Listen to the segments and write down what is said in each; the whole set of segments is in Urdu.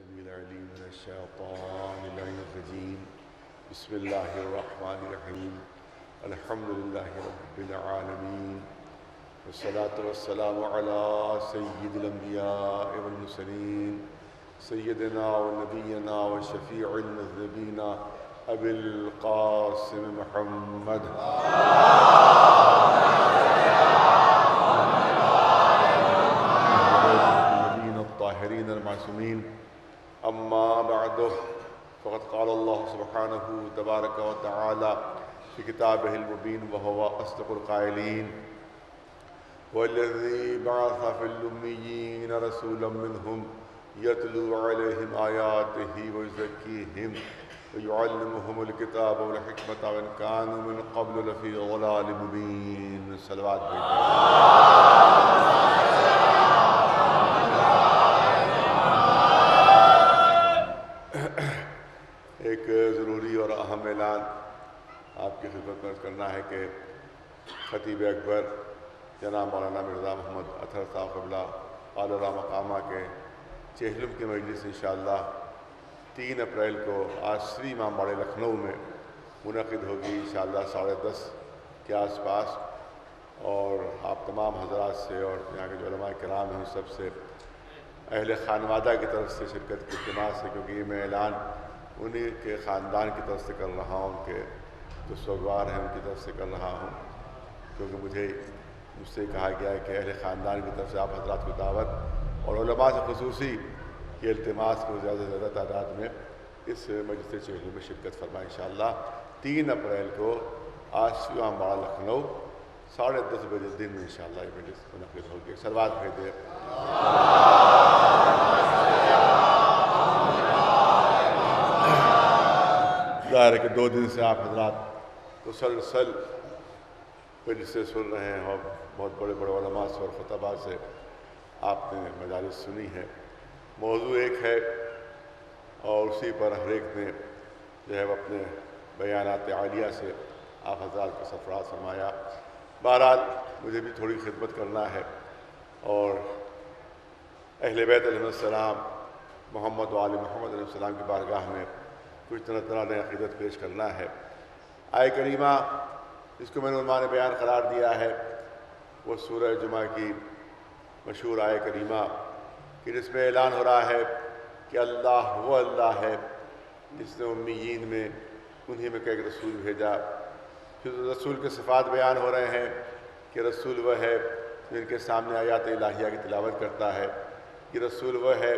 السميع العليم من الشيطان اللعين الرجيم. بسم الله الرحمن الرحيم. الحمد لله رب العالمين، والصلاة والسلام على سيد الأنبياء والمرسلين سيدنا ونبينا وشفيع المذنبين أبي القاسم محمد النبيين الطاهرين المعصومين. أما بعد، فقد قال الله سبحانه تبارك وتعالى في كتابه المبين وهو أصدق القائلين: والذي بعث في الأميين رسولا منهم يتلو عليهم آياته ويزكيهم ويعلمهم الكتاب والحكمة وإن كانوا من قبل لفي ضلال مبين. صلوات ایک ضروری اور اہم اعلان آپ کی خدمت میں کرنا ہے کہ خطیب اکبر جناب مولانا مرزا محمد اطہر صاحب قبلہ اعلیٰ مقامہ کے چہلم کی مجلس انشاءاللہ 3 اپریل کو عصری امام باڑے لکھنؤ میں منعقد ہوگی انشاءاللہ 10:30 کے آس پاس، اور آپ تمام حضرات سے اور یہاں کے جو علماء کرام ہیں سب سے اہل خانوادہ کی طرف سے شرکت کی التماس ہے، کیونکہ یہ میں اعلان انہی کے خاندان کی طرف سے کر رہا ہوں کہ جو سوگوار ہیں ان کی طرف سے کر رہا ہوں، کیونکہ مجھ سے کہا گیا ہے کہ اہل خاندان کی طرف سے آپ حضرات کو دعوت اور علماء سے خصوصی یہ التماس کو زیادہ سے زیادہ تعداد میں اس مجلس چہلم میں شرکت فرمائیں انشاءاللہ 3 اپریل کو عصری امام باڑہ لکھنؤ 10:30 بجے دن میں انشاءاللہ یہ مجلس منعقد ہوگی. صلوات بھیجیں. ظاہر ہے کہ 2 دن سے آپ حضرات مسلسل مجلسیں سن رہے ہیں اور بہت بڑے بڑے علماء سے اور خطباء سے آپ نے مجالس سنی ہے. موضوع ایک ہے اور اسی پر ہر ایک نے جو ہے اپنے بیانات عالیہ سے آپ حضرات کا سفرات فرمایا. بہرحال مجھے بھی تھوڑی خدمت کرنا ہے اور اہل بیت علیہ السلام محمد و آل محمد علیہ السلام کی بارگاہ میں کچھ طرح نے عقیدت پیش کرنا ہے. آیہ کریمہ جس کو میں نے عنوان بیان قرار دیا ہے وہ سورہ جمعہ کی مشہور آیہ کریمہ کہ جس میں اعلان ہو رہا ہے کہ اللہ وہ اللہ ہے جس نے امیین میں انہی میں کہ ایک رسول بھیجا. پھر رسول کے صفات بیان ہو رہے ہیں کہ رسول وہ ہے جو ان کے سامنے آیات الہیہ کی تلاوت کرتا ہے، یہ رسول وہ ہے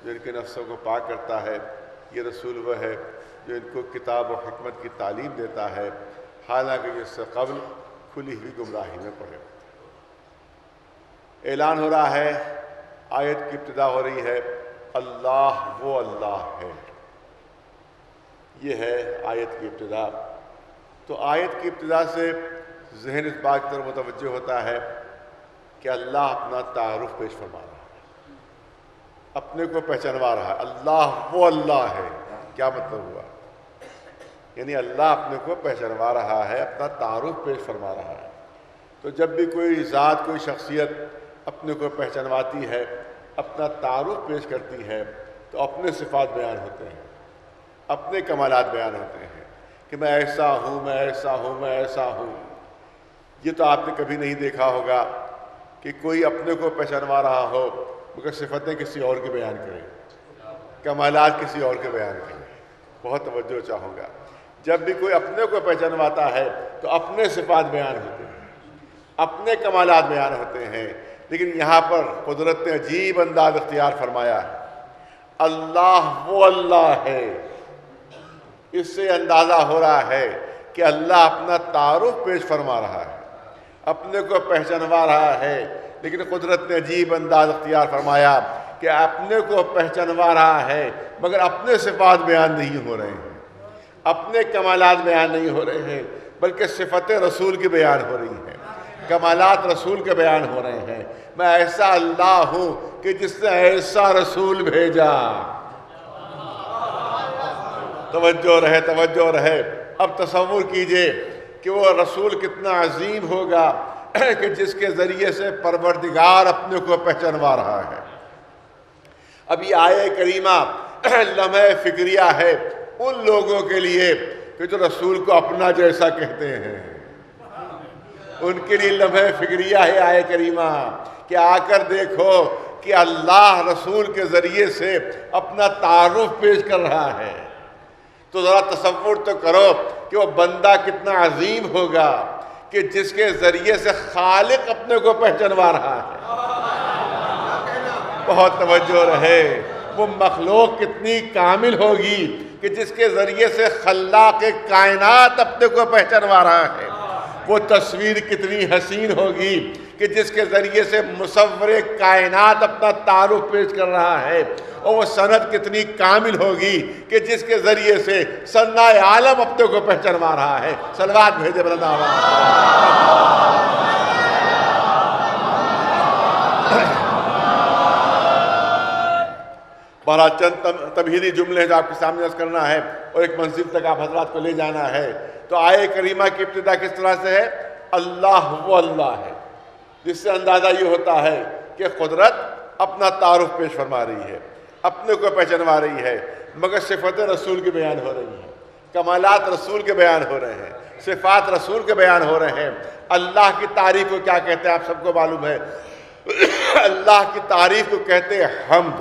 جو ان کے نفسوں کو پاک کرتا ہے، یہ رسول وہ ہے جو ان کو کتاب و حکمت کی تعلیم دیتا ہے، حالانکہ یہ اس سے قبل کھلی ہوئی گمراہی میں پڑے. اعلان ہو رہا ہے، آیت کی ابتدا ہو رہی ہے اللہ وہ اللہ ہے. یہ ہے آیت کی ابتدا. تو آیت کی ابتدا سے ذہن اس بات کی طرف متوجہ ہوتا ہے کہ اللہ اپنا تعارف پیش فرما رہا ہے، اپنے کو پہچانوا رہا ہے. اللہ وہ اللہ ہے. کیا مطلب ہوا؟ یعنی اللہ اپنے کو پہچانوا رہا ہے، اپنا تعارف پیش فرما رہا ہے. تو جب بھی کوئی ذات کوئی شخصیت اپنے کو پہچانواتی ہے، اپنا تعارف پیش کرتی ہے، تو اپنے صفات بیان ہوتے ہیں، اپنے کمالات بیان ہوتے ہیں کہ میں ایسا ہوں، میں ایسا ہوں، میں ایسا ہوں. یہ تو آپ نے کبھی نہیں دیکھا ہوگا کہ کوئی اپنے کو پہچانوا رہا ہو مگر صفتیں کسی اور کی بیان کرے، کمالات کسی اور کے بیان کرے. بہت توجہ چاہوں گا. جب بھی کوئی اپنے کو پہچانواتا ہے تو اپنے صفات بیان ہوتے ہیں، اپنے کمالات بیان ہوتے ہیں. لیکن یہاں پر قدرت نے عجیب انداز اختیار فرمایا ہے. اللہ وہ اللہ ہے. اس سے اندازہ ہو رہا ہے کہ اللہ اپنا تعارف پیش فرما رہا ہے، اپنے کو پہچانوا رہا ہے. لیکن قدرت نے عجیب انداز اختیار فرمایا کہ اپنے کو پہچانوا رہا ہے مگر اپنے صفات بیان نہیں ہو رہے ہیں، اپنے کمالات بیان نہیں ہو رہے ہیں، بلکہ صفتیں رسول کی بیان ہو رہی ہیں، کمالات رسول کے بیان ہو رہے ہیں. میں ایسا اللہ ہوں کہ جس نے ایسا رسول بھیجا. توجہ رہے، توجہ رہے. اب تصور کیجئے کہ وہ رسول کتنا عظیم ہوگا کہ جس کے ذریعے سے پروردگار اپنے کو پہچانوا رہا ہے. اب یہ آیہ کریمہ لمحہ فکریہ ہے ان لوگوں کے لیے کہ جو رسول کو اپنا جیسا کہتے ہیں، ان کے لیے لمحہ فکریہ ہے آیے کریمہ کہ آ کر دیکھو کہ اللہ رسول کے ذریعے سے اپنا تعارف پیش کر رہا ہے۔ تو ذرا تصور تو کرو کہ وہ بندہ کتنا عظیم ہوگا کہ جس کے ذریعے سے خالق اپنے کو پہچانوا رہا ہے۔ بہت توجہ رہے، وہ مخلوق کتنی کامل ہوگی کہ جس کے ذریعے سے خلاق کائنات اپنے کو پہچانوا رہا ہے۔ وہ تصویر کتنی حسین ہوگی کہ جس کے ذریعے سے مصور کائنات اپنا تعارف پیش کر رہا ہے، اور وہ سند کتنی کامل ہوگی کہ جس کے ذریعے سے صنع عالم اپنے کو پہچانوا رہا ہے۔ صلوات بھیجے بلند آواز۔ بہرحال چند تمہیدی جملے ہیں جو آپ کے سامنے عرض کرنا ہے اور ایک منزل تک آپ حضرات کو لے جانا ہے۔ تو آیے کریمہ کی ابتدا کس طرح سے ہے؟ اللہ وہ اللہ ہے، جس سے اندازہ یہ ہوتا ہے کہ قدرت اپنا تعارف پیش فرما رہی ہے، اپنے کو پہچانوا رہی ہے، مگر صفت رسول کی بیان ہو رہی ہیں، کمالات رسول کے بیان ہو رہے ہیں، صفات رسول کے بیان ہو رہے ہیں۔ اللہ کی تعریف کو کیا کہتے ہیں آپ سب کو معلوم ہے؟ اللہ کی تعریف کو کہتے ہیں حمد۔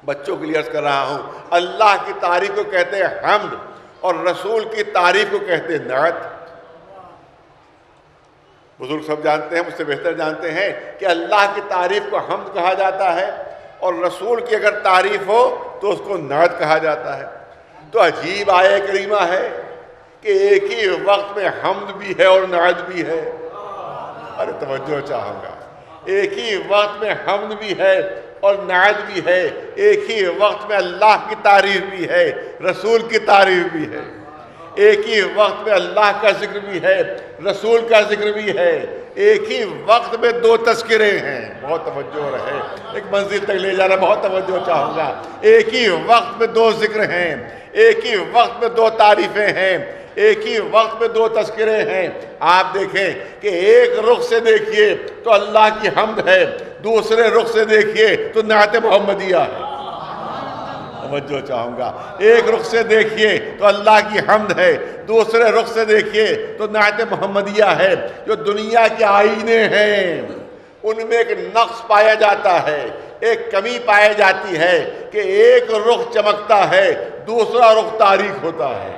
بچوں کے لیے عرض کر رہا ہوں، اللہ کی تعریف کو کہتے ہیں حمد، اور رسول کی تعریف کو کہتے ہیں نعت۔ بزرگ سب جانتے ہیں، مجھ سے بہتر جانتے ہیں کہ اللہ کی تعریف کو حمد کہا جاتا ہے، اور رسول کی اگر تعریف ہو تو اس کو نعت کہا جاتا ہے۔ تو عجیب آیہ کریمہ ہے کہ ایک ہی وقت میں حمد بھی ہے اور نعت بھی ہے۔ ارے توجہ چاہوں گا، ایک ہی وقت میں حمد بھی ہے اور نعت بھی ہے، ایک ہی وقت میں اللہ کی تعریف بھی ہے، رسول کی تعریف بھی ہے، ایک ہی وقت میں اللہ کا ذکر بھی ہے، رسول کا ذکر بھی ہے، ایک ہی وقت میں دو تذکرے ہیں۔ بہت توجہ رہے، ایک منزل تک لے جانا، بہت توجہ چاہوں گا۔ ایک ہی وقت میں دو ذکر ہیں، ایک ہی وقت میں دو تعریفیں ہیں، ایک ہی وقت میں دو تذکرے ہیں۔ آپ دیکھیں کہ ایک رخ سے دیکھیے تو اللہ کی حمد ہے، دوسرے رخ سے دیکھیے تو نعت محمدیہ ہے۔ توجہ چاہوں گا، ایک رخ سے دیکھیے تو اللہ کی حمد ہے، دوسرے رخ سے دیکھیے تو نعت محمدیہ ہے۔ جو دنیا کے آئینے ہیں ان میں ایک نقص پایا جاتا ہے، ایک کمی پائی جاتی ہے کہ ایک رخ چمکتا ہے، دوسرا رخ تاریک ہوتا ہے۔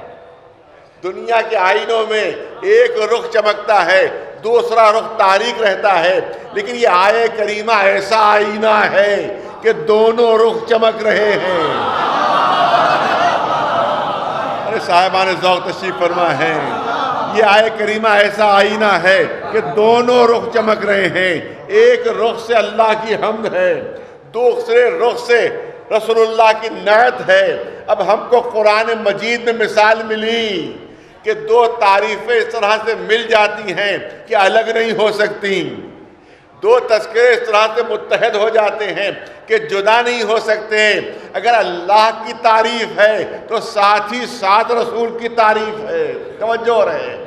دنیا کے آئینوں میں ایک رخ چمکتا ہے، دوسرا رخ تاریک رہتا ہے، لیکن یہ آیہ کریمہ ایسا آئینہ ہے کہ دونوں رخ چمک رہے ہیں۔ ارے صاحبان ذوق تشریف فرما ہے، یہ آیہ کریمہ ایسا آئینہ ہے کہ دونوں رخ چمک رہے ہیں۔ ایک رخ سے اللہ کی حمد ہے، دوسرے رخ سے رسول اللہ کی نعت ہے۔ اب ہم کو قرآن مجید میں مثال ملی کہ دو تعریفیں اس طرح سے مل جاتی ہیں کہ الگ نہیں ہو سکتی، دو تذکرے اس طرح سے متحد ہو جاتے ہیں کہ جدا نہیں ہو سکتے۔ اگر اللہ کی تعریف ہے تو ساتھ ہی ساتھ رسول کی تعریف ہے۔ توجہ رہے،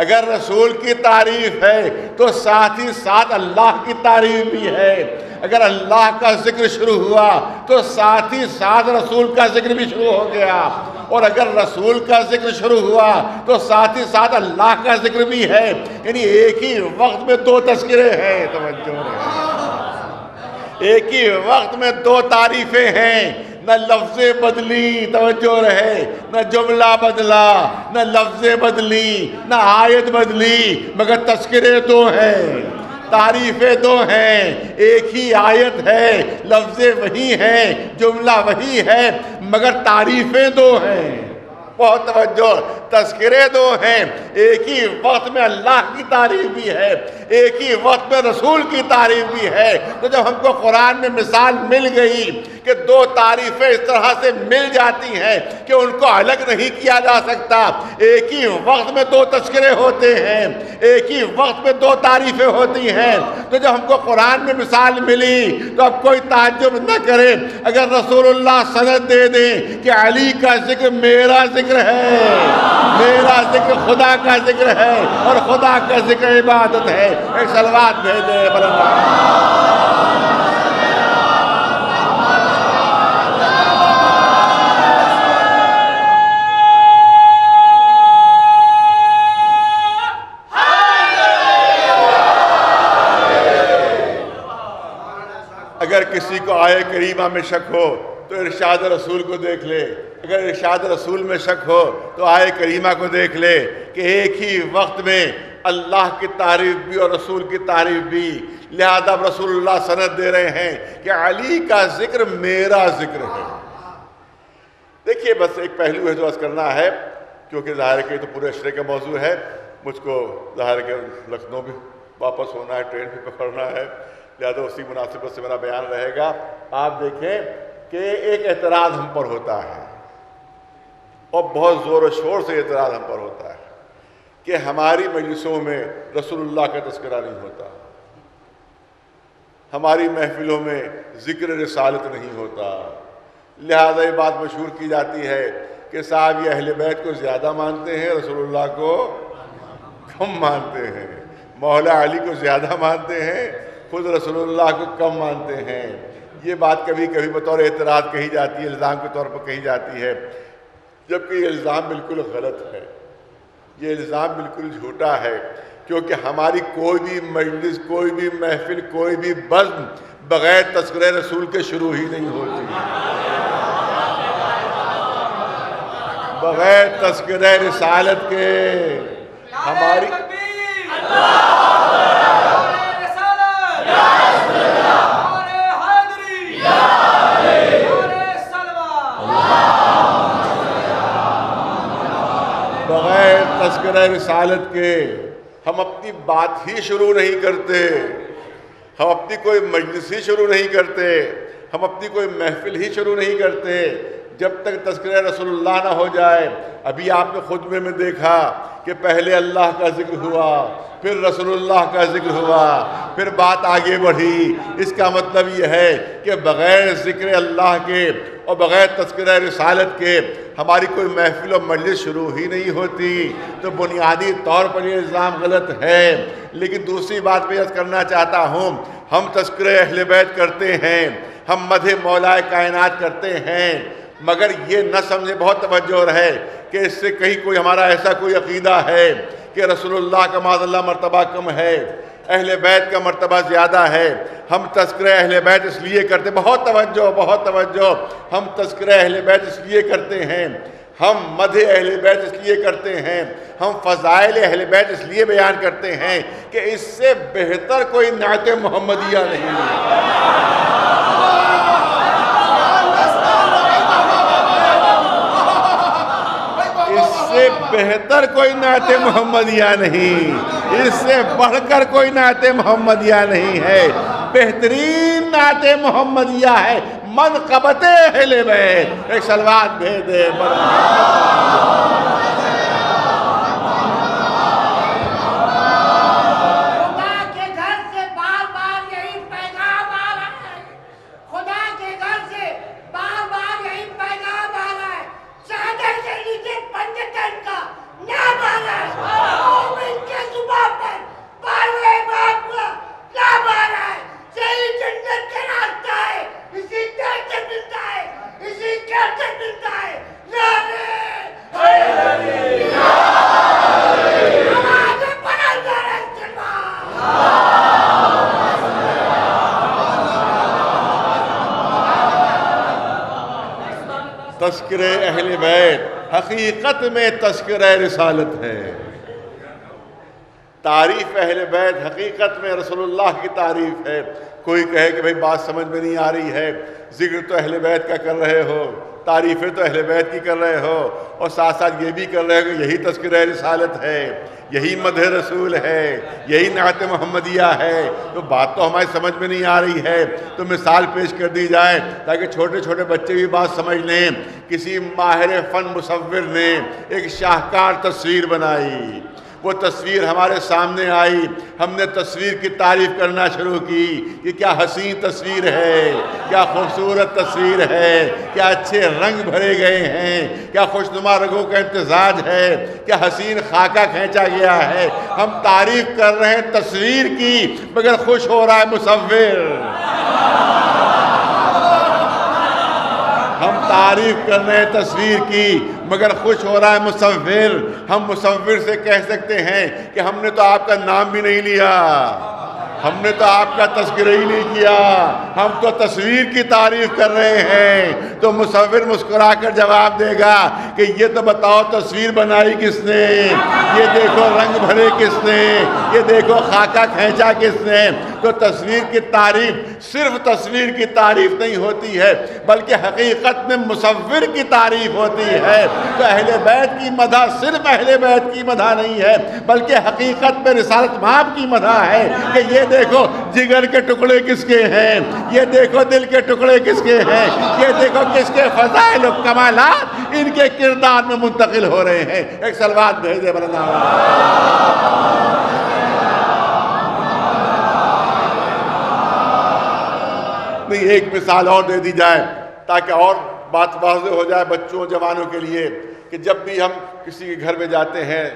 اگر رسول کی تعریف ہے تو ساتھ ہی ساتھ اللہ کی تعریف بھی ہے۔ اگر اللہ کا ذکر شروع ہوا تو ساتھ ہی ساتھ رسول کا ذکر بھی شروع ہو گیا، اور اگر رسول کا ذکر شروع ہوا تو ساتھ ہی ساتھ اللہ کا ذکر بھی ہے۔ یعنی ایک ہی وقت میں دو تذکرے ہیں۔ توجہ رہے، ایک ہی وقت میں دو تعریفیں ہیں، نہ لفظ بدلی، توجہ رہے، نہ جملہ بدلا، نہ لفظ بدلی، نہ آیت بدلی، مگر تذکرے دو ہیں، تعریفیں دو ہیں۔ ایک ہی آیت ہے، لفظ وہی ہیں، جملہ وہی ہے، مگر تعریفیں دو ہیں۔ بہت توجہ، تذکرے دو ہیں، ایک ہی وقت میں اللہ کی تعریف بھی ہے، ایک ہی وقت میں رسول کی تعریف بھی ہے۔ تو جب ہم کو قرآن میں مثال مل گئی کہ دو تعریفیں اس طرح سے مل جاتی ہیں کہ ان کو الگ نہیں کیا جا سکتا، ایک ہی وقت میں دو تذکرے ہوتے ہیں، ایک ہی وقت میں دو تعریفیں ہوتی ہیں، تو جب ہم کو قرآن میں مثال ملی تو اب کوئی تعجب نہ کرے اگر رسول اللہ سند دے دیں کہ علی کا ذکر میرا ذکر ہے، میرا ذکر خدا کا ذکر ہے، اور خدا کا ذکر عبادت ہے۔ ایک صلوات بھیجے بلند کریمہ میں شک ہو تو ارشاد رسول کو دیکھ لے، اگر ارشاد رسول میں شک ہو تو آئے کریمہ کو دیکھ لے کہ ایک ہی وقت میں اللہ کی تعریف بھی اور رسول کی تعریف بھی، لہذا رسول اللہ سند دے رہے ہیں کہ علی کا ذکر میرا ذکر ہے۔ دیکھیے بس ایک پہلو ہے جو عرض کرنا ہے، کیونکہ ظاہر ہے کہ تو پورے عشرے کا موضوع ہے، مجھ کو ظاہر ہے کہ لکھنؤ بھی واپس ہونا ہے، ٹرین بھی پکڑنا ہے، لہذا اسی مناسبت سے میرا بیان رہے گا۔ آپ دیکھیں کہ ایک اعتراض ہم پر ہوتا ہے اور بہت زور و شور سے اعتراض ہم پر ہوتا ہے کہ ہماری مجلسوں میں رسول اللہ کا تذکرہ نہیں ہوتا، ہماری محفلوں میں ذکر رسالت نہیں ہوتا، لہذا یہ بات مشہور کی جاتی ہے کہ صاحب یہ اہل بیت کو زیادہ مانتے ہیں، رسول اللہ کو کم مانتے ہیں، مولا علی کو زیادہ مانتے ہیں، خود رسول اللہ کو کم مانتے ہیں۔ یہ بات کبھی کبھی بطور اعتراض کہی جاتی ہے، الزام کے طور پر کہی جاتی ہے، جبکہ یہ الزام بالکل غلط ہے، یہ الزام بالکل جھوٹا ہے، کیونکہ ہماری کوئی بھی مجلس، کوئی بھی محفل، کوئی بھی بزم بغیر تذکرہ رسول کے شروع ہی نہیں ہوتی، بغیر تذکرہ رسالت کے ہماری بغیر تذکرہ رسالت کے ہم اپنی بات ہی شروع نہیں کرتے، ہم اپنی کوئی مجلس ہی شروع نہیں کرتے، ہم اپنی کوئی محفل ہی شروع نہیں کرتے جب تک تذکرہ رسول اللہ نہ ہو جائے۔ ابھی آپ نے خطبے میں دیکھا کہ پہلے اللہ کا ذکر ہوا، پھر رسول اللہ کا ذکر ہوا، پھر بات آگے بڑھی۔ اس کا مطلب یہ ہے کہ بغیر ذکر اللہ کے اور بغیر تذکرہ رسالت کے ہماری کوئی محفل و مجلس شروع ہی نہیں ہوتی، تو بنیادی طور پر یہ الزام غلط ہے۔ لیکن دوسری بات میں عرض کرنا چاہتا ہوں، ہم تذکرہ اہل بیت کرتے ہیں، ہم مدح مولا کائنات کرتے ہیں، مگر یہ نہ سمجھے، بہت توجہ رہے کہ اس سے کہیں کوئی ہمارا ایسا کوئی عقیدہ ہے کہ رسول اللہ کا معاذ اللہ مرتبہ کم ہے، اہل بیت کا مرتبہ زیادہ ہے۔ ہم تذکرہ اہل بیت اس لیے کرتے، بہت توجہ، ہم تذکرہ اہل بیت اس لیے کرتے ہیں، ہم مدح اہل بیت اس لیے کرتے ہیں، ہم فضائل اہل بیت اس لیے بیان کرتے ہیں کہ اس سے بہتر کوئی نعت محمدیہ نہیں ہے، اس سے بہتر کوئی نعت محمدیہ نہیں، اس سے بڑھ کر کوئی نعت محمدیہ نہیں ہے۔ بہترین نعت محمدیہ ہے منقبت اہل بیت۔ ایک صلوات بھیج دے تذکرہ اہل بیت حقیقت میں تذکرہ رسالت ہے۔ تعریف اہل بیت حقیقت میں رسول اللہ کی تعریف ہے۔ کوئی کہے کہ بھئی بات سمجھ میں نہیں آ رہی ہے، ذکر تو اہل بیت کا کر رہے ہو، تعریفیں تو اہل بیت کی کر رہے ہو، اور ساتھ ساتھ یہ بھی کر رہے ہو کہ یہی تذکرہ رسالت ہے، یہی مدح رسول ہے، یہی نعت محمدیہ ہے، تو بات تو ہماری سمجھ میں نہیں آ رہی ہے۔ تو مثال پیش کر دی جائے تاکہ چھوٹے چھوٹے بچے بھی بات سمجھ لیں۔ کسی ماہر فن مصور نے ایک شاہکار تصویر بنائی، وہ تصویر ہمارے سامنے آئی، ہم نے تصویر کی تعریف کرنا شروع کی کہ کیا حسین تصویر ہے، کیا خوبصورت تصویر ہے، کیا اچھے رنگ بھرے گئے ہیں، کیا خوشنما رنگوں کا امتزاج ہے، کیا حسین خاکہ کھینچا گیا ہے۔ ہم تعریف کر رہے ہیں تصویر کی، مگر خوش ہو رہا ہے مصور۔ ہم تعریف کر رہے ہیں تصویر کی، مگر خوش ہو رہا ہے مصور۔ ہم مصور سے کہہ سکتے ہیں کہ ہم نے تو آپ کا نام بھی نہیں لیا، ہم نے تو آپ کا تذکرہ ہی نہیں کیا، ہم تو تصویر کی تعریف کر رہے ہیں۔ تو مصور مسکرا کر جواب دے گا کہ یہ تو بتاؤ تصویر بنائی کس نے، یہ دیکھو رنگ بھرے کس نے، یہ دیکھو خاکہ کھینچا کس نے۔ تو تصویر کی تعریف صرف تصویر کی تعریف نہیں ہوتی ہے، بلکہ حقیقت میں مصور کی تعریف ہوتی ہے۔ تو اہل بیت کی مدح صرف اہل بیت کی مدح نہیں ہے، بلکہ حقیقت میں رسالت مآب کی مدح ہے کہ یہ دیکھو جگر کے ٹکڑے کس کے ہیں، یہ دیکھو دل کے ٹکڑے کس کے ہیں، یہ دیکھو کس کے فضائل و کمالات ان کے کردار میں منتقل ہو رہے ہیں۔ ایک صلوات بھیجے مولانا۔ نہیں، ایک مثال اور دے دی جائے تاکہ اور بات واضح ہو جائے بچوں جوانوں کے لیے، کہ جب بھی ہم کسی کے گھر میں جاتے ہیں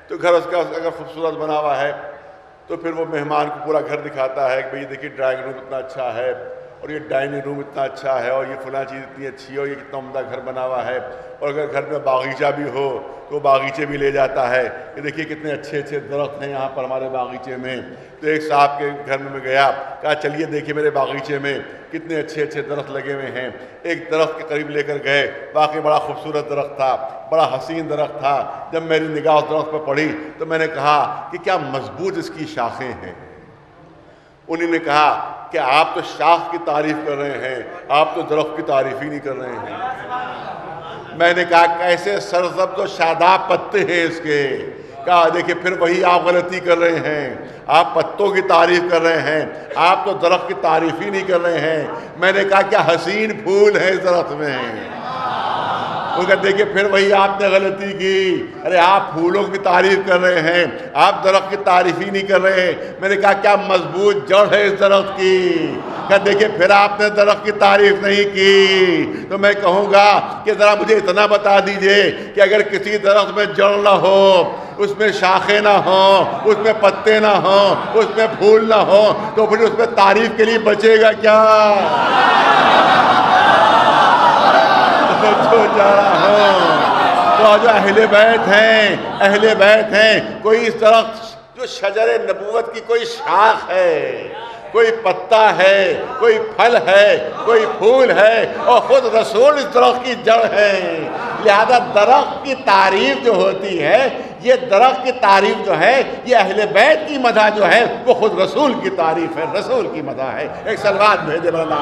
تو گھر اس کا اگر خوبصورت بنا ہوا ہے تو پھر وہ مہمان کو پورا گھر دکھاتا ہے کہ بھئی دیکھیے ڈرائنگ روم اتنا اچھا ہے، اور یہ ڈائننگ روم اتنا اچھا ہے، اور یہ فلاں چیز اتنی اچھی ہے، اور یہ کتنا عمدہ گھر بنا ہوا ہے۔ اور اگر گھر میں باغیچہ بھی ہو تو باغیچے بھی لے جاتا ہے کہ دیکھیے کتنے اچھے اچھے درخت ہیں یہاں پر ہمارے باغیچے میں۔ تو ایک صاحب کے گھر میں گیا، کہا چلیے دیکھیے میرے باغیچے میں کتنے اچھے اچھے درخت لگے ہوئے ہیں۔ ایک درخت کے قریب لے کر گئے، واقعی بڑا خوبصورت درخت تھا، بڑا حسین درخت تھا۔ جب میری نگاہ اس درخت پر پڑی تو میں نے کہا کہ کیا مضبوط اس کی شاخیں ہیں۔ انہوں نے کہا کہ آپ تو شاخ کی تعریف کر رہے ہیں، آپ تو درخت کی تعریف ہی نہیں کر رہے ہیں۔ میں نے کہا کیسے سرسبز و شاداب پتے ہیں اس کے۔ کہا دیکھیں پھر وہی آپ غلطی کر رہے ہیں، آپ پتوں کی تعریف کر رہے ہیں، آپ تو درخت کی تعریف ہی نہیں کر رہے ہیں۔ میں نے کہا کیا حسین پھول ہیں اس درخت میں۔ وہ کہتے ہیں کہ پھر وہی آپ نے غلطی کی، ارے آپ پھولوں کی تعریف کر رہے ہیں، آپ درخت کی تعریف ہی نہیں کر رہے ہیں۔ میں نے کہا کیا مضبوط جڑ ہے اس درخت کی۔ کہ دیکھیں پھر آپ نے درخت کی تعریف نہیں کی۔ تو میں کہوں گا کہ ذرا مجھے اتنا بتا دیجئے کہ اگر کسی درخت میں جڑ نہ ہو، اس میں شاخیں نہ ہوں، اس میں پتے نہ ہوں، اس میں پھول نہ ہوں، تو پھر اس میں تعریف کے لیے بچے گا کیا؟ جا رہا ہوں تو جو اہل بیت ہیں، کوئی اس درخت جو شجر نبوت کی کوئی شاخ ہے، کوئی پتا ہے، کوئی پھل ہے، کوئی پھول ہے، اور خود رسول اس درخت کی جڑ ہے۔ لہذا درخت کی تعریف جو ہوتی ہے، یہ درخت کی تعریف جو ہے، یہ اہل بیت کی مدح جو ہے وہ خود رسول کی تعریف ہے، رسول کی مدح ہے۔ ایک صلوات بھیجے مولانا۔